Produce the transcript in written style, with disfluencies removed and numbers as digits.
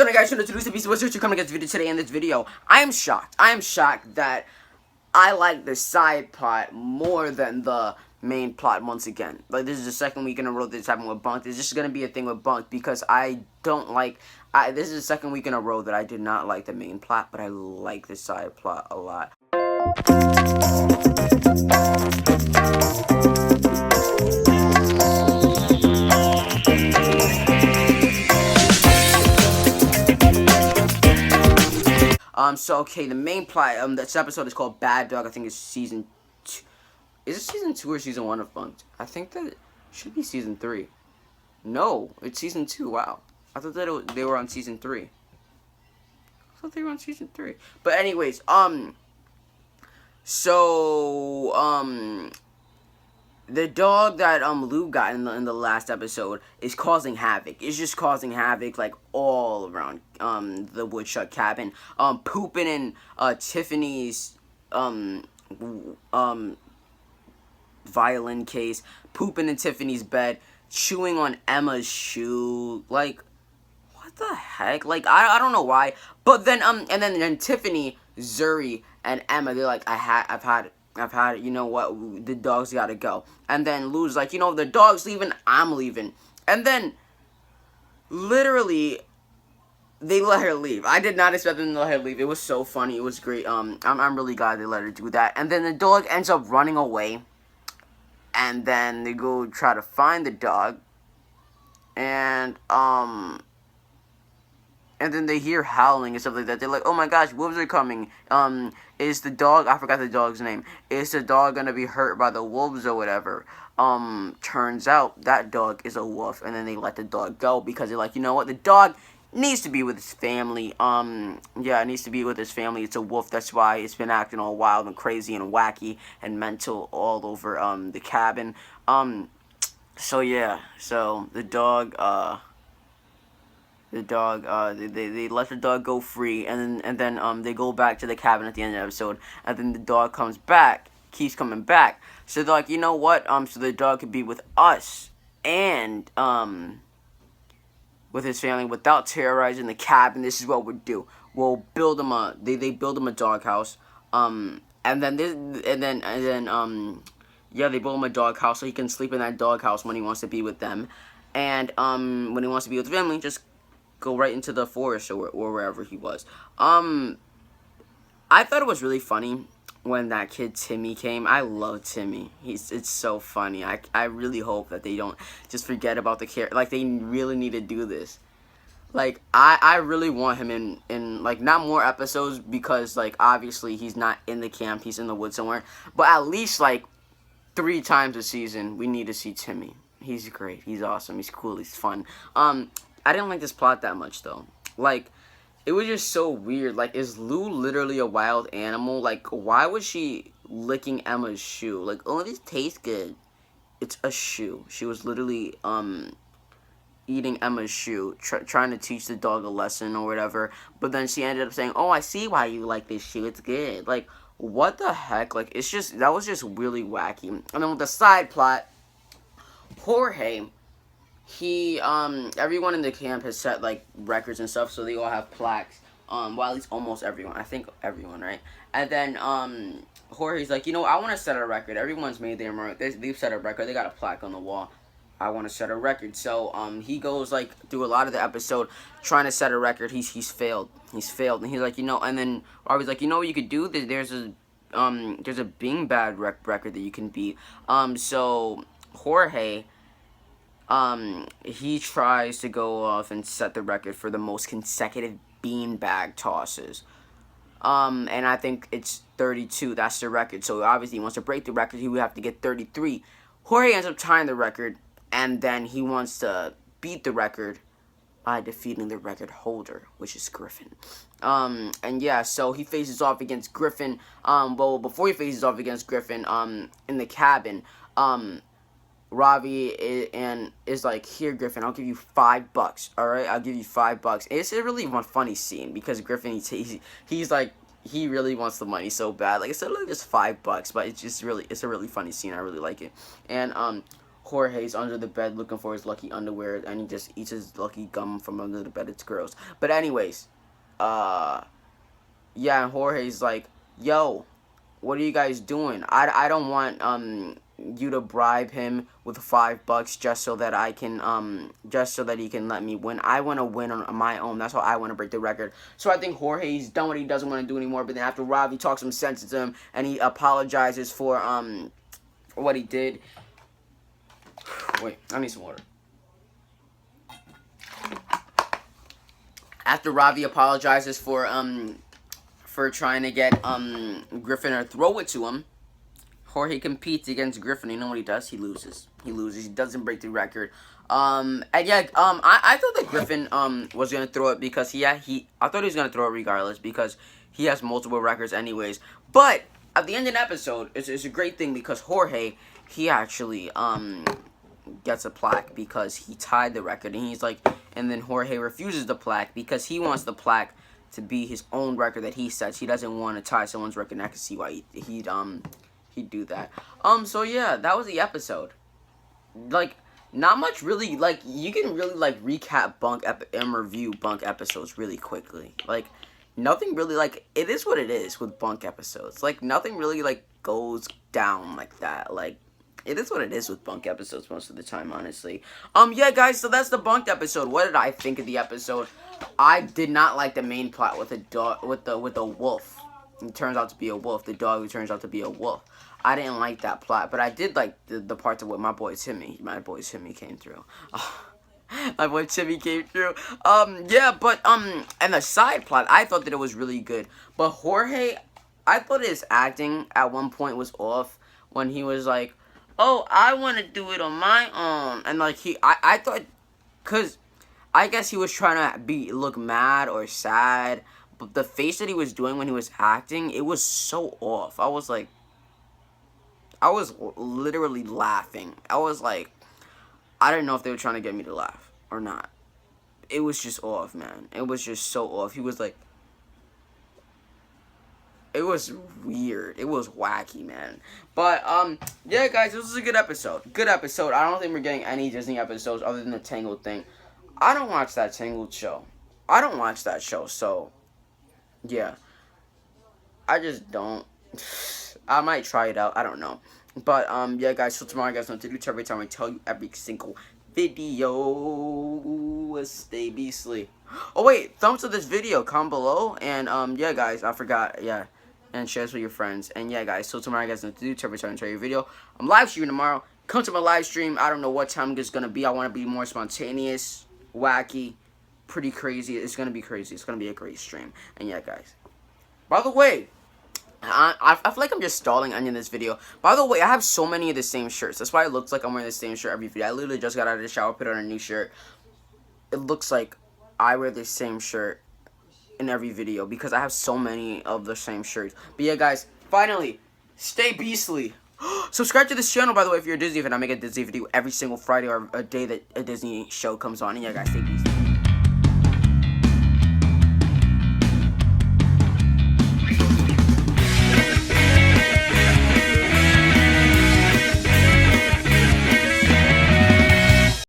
going on, guys? To introduce the Beast What's here to come against video today. In this video, I am shocked that I like the side plot more than the main plot once again. Like, this is the second week in a row that it's happening with Bunk. This is just gonna be a thing with Bunk because I don't like. This is the second week in a row that I did not like the main plot, but I like the side plot a lot. So okay, the main plot, this episode is called Bad Dog. I think it's season 2. Is it season 2 or season 1 of Bunked? I think that it should be season 3. No, it's season 2. Wow, I thought that they were on season 3. I thought they were on season 3. But anyways, the dog that Lou got in the last episode is causing havoc. It's just causing havoc like all around the woodchuck cabin. Pooping in Tiffany's violin case, pooping in Tiffany's bed, chewing on Emma's shoe. Like, what the heck? Like, I don't know why. But then and then Tiffany, Zuri, and Emma, they're like, I've had it, you know what, the dog's gotta go. And then Lou's like, you know, the dog's leaving, I'm leaving. And then, literally, they let her leave. I did not expect them to let her leave. It was so funny. It was great. I'm really glad they let her do that. And then the dog ends up running away. And then they go try to find the dog. And then they hear howling and stuff like that. They're like, oh my gosh, wolves are coming. Is the dog, I forgot the dog's name. Is the dog gonna be hurt by the wolves or whatever? Turns out that dog is a wolf. And then they let the dog go because they're like, you know what, the dog needs to be with his family. Yeah, it needs to be with his family. It's a wolf, that's why it's been acting all wild and crazy and wacky and mental all over, the cabin. So yeah, so the dog, they let the dog go free, and then they go back to the cabin at the end of the episode, and then the dog comes back, keeps coming back. So they're like, you know what? So the dog could be with us and with his family without terrorizing the cabin. This is what we'll do. We'll build him they build him a doghouse. Yeah, they build him a doghouse so he can sleep in that doghouse when he wants to be with them, and when he wants to be with the family, just go right into the forest or wherever he was. I thought it was really funny when that kid Timmy came. I love Timmy. It's so funny. I really hope that they don't just forget about the character. Like, they really need to do this. Like, I really want him in like, not more episodes because, like, obviously he's not in the camp. He's in the woods somewhere. But at least, like, 3 times a season, we need to see Timmy. He's great. He's awesome. He's cool. He's fun. I didn't like this plot that much, though. Like, it was just so weird. Like, is Lou literally a wild animal? Like, why was she licking Emma's shoe? Like, oh, this tastes good. It's a shoe. She was literally, eating Emma's shoe, trying to teach the dog a lesson or whatever. But then she ended up saying, oh, I see why you like this shoe. It's good. Like, what the heck? Like, it's just, that was just really wacky. And then with the side plot, Jorge, he, everyone in the camp has set, like, records and stuff, so they all have plaques. Well, at least almost everyone. I think everyone, right? And then, Jorge's like, you know, I want to set a record. Everyone's made their mark. They've set a record. They got a plaque on the wall. I want to set a record. So, he goes, like, through a lot of the episode trying to set a record. He's failed. He's failed. And he's like, you know, and then Robbie's like, you know what you could do? There's a Bing Bad record that you can beat. So, Jorge, he tries to go off and set the record for the most consecutive beanbag tosses. And I think it's 32. That's the record. So obviously he wants to break the record. He would have to get 33. Jorge ends up tying the record, and then he wants to beat the record by defeating the record holder, which is Griffin. And yeah, so he faces off against Griffin. Well, before he faces off against Griffin, in the cabin, Ravi is like, here, Griffin, I'll give you $5. All right, I'll give you $5. It's a really funny scene because Griffin, he's like, he really wants the money so bad. Like I said, look, it's $5, but it's a really funny scene. I really like it. And Jorge's under the bed looking for his lucky underwear, and he just eats his lucky gum from under the bed. It's gross. But anyways, yeah, and Jorge's like, yo, what are you guys doing? I don't want you to bribe him with $5 just so that I can just so that he can let me win. I want to win on my own. That's how I want to break the record. So I think Jorge's done what he doesn't want to do anymore. But then after Ravi talks some sense to him and he apologizes for what he did. Wait, I need some water. After Ravi apologizes for trying to get Griffin or throw it to him, Jorge competes against Griffin. You know what he does? He loses. He doesn't break the record. And yeah, I thought that Griffin was gonna throw it because I thought he was gonna throw it regardless because he has multiple records anyways. But at the end of the episode, it's a great thing because Jorge, he actually gets a plaque because he tied the record, and he's like, and then Jorge refuses the plaque because he wants the plaque to be his own record that he sets. He doesn't want to tie someone's record, and I can see why he'd do that. So yeah, that was the episode. Like, not much really, like, you can really, like, recap and review Bunk episodes really quickly. Like, nothing really, like, it is what it is with Bunk episodes. Like, nothing really, like, goes down like that. Like, it is what it is with Bunk episodes most of the time, honestly. Yeah, guys, so that's the Bunked episode. What did I think of the episode? I did not like the main plot with the dog, with the wolf. It turns out to be a wolf. The dog who turns out to be a wolf. I didn't like that plot, but I did like the parts of what my boy Timmy came through. My boy Timmy came through. Yeah, but and the side plot, I thought that it was really good. But Jorge, I thought his acting at one point was off when he was like, "Oh, I want to do it on my own," and like I thought, cause I guess he was trying to look mad or sad, but the face that he was doing when he was acting, it was so off. I was like, I was literally laughing. I was like, I didn't know if they were trying to get me to laugh or not. It was just off, man. It was just so off. He was like, it was weird. It was wacky, man. But, yeah, guys, this was a good episode. Good episode. I don't think we're getting any Disney episodes other than the Tangled thing. I don't watch that Tangled show. I don't watch that show, so, yeah. I just don't. I might try it out. I don't know. But, yeah, guys, so tomorrow, guys, know what to do. Every time I tell you every single video. Stay beastly. Oh, wait, thumbs up this video. Comment below. And, yeah, guys, I forgot. Yeah. And share this with your friends. And, yeah, guys, so tomorrow, guys, know what to do. Every time I tell you a video. I'm live streaming tomorrow. Come to my live stream. I don't know what time it's going to be. I want to be more spontaneous, wacky, pretty crazy. It's going to be crazy. It's going to be a great stream. And, yeah, guys. By the way, I feel like I'm just stalling in this video. By the way, I have so many of the same shirts. That's why it looks like I'm wearing the same shirt every video. I literally just got out of the shower, put on a new shirt. It looks like I wear the same shirt in every video because I have so many of the same shirts. But yeah, guys, finally, stay beastly. Subscribe to this channel, by the way, if you're a Disney fan. I make a Disney video every single Friday or a day that a Disney show comes on. And yeah, guys, stay beastly.